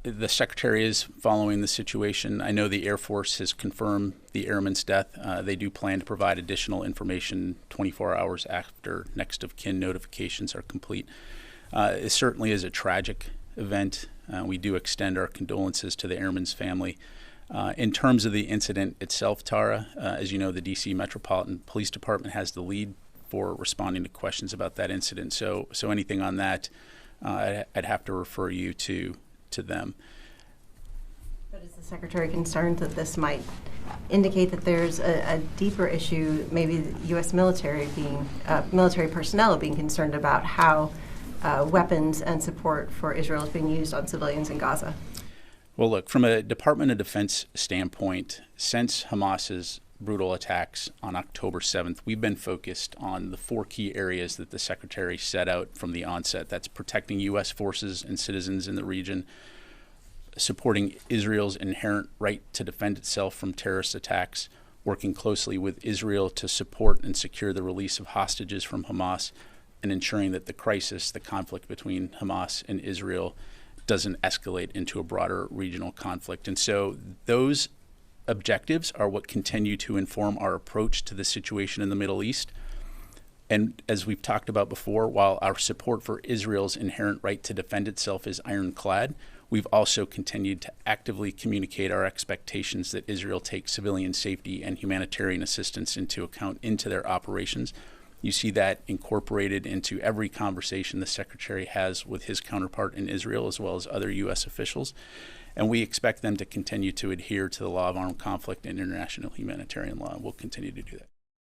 The Secretary is following the situation. I know the Air Force has confirmed the airman's death. They do plan to provide additional information 24 hours after next of kin notifications are complete. It certainly is a tragic event. We do extend our condolences to the airman's family. In terms of the incident itself, Tara, as you know, the D.C. Metropolitan Police Department has the lead for responding to questions about that incident. So anything on that, I'd have to refer you to them. But is the Secretary concerned that this might indicate that there's a deeper issue, maybe the U.S. military personnel being concerned about how weapons and support for Israel is being used on civilians in Gaza? Well, look, from a Department of Defense standpoint, since Hamas's brutal attacks on October 7th, we've been focused on the 4 key areas that the Secretary set out from the onset. That's protecting U.S. forces and citizens in the region, supporting Israel's inherent right to defend itself from terrorist attacks, working closely with Israel to support and secure the release of hostages from Hamas, and ensuring that the conflict between Hamas and Israel doesn't escalate into a broader regional conflict. And so those objectives are what continue to inform our approach to the situation in the Middle East. And as we've talked about before, while our support for Israel's inherent right to defend itself is ironclad, we've also continued to actively communicate our expectations that Israel take civilian safety and humanitarian assistance into account into their operations. You see that incorporated into every conversation the Secretary has with his counterpart in Israel, as well as other U.S. officials. And we expect them to continue to adhere to the law of armed conflict and international humanitarian law. We'll continue to do that.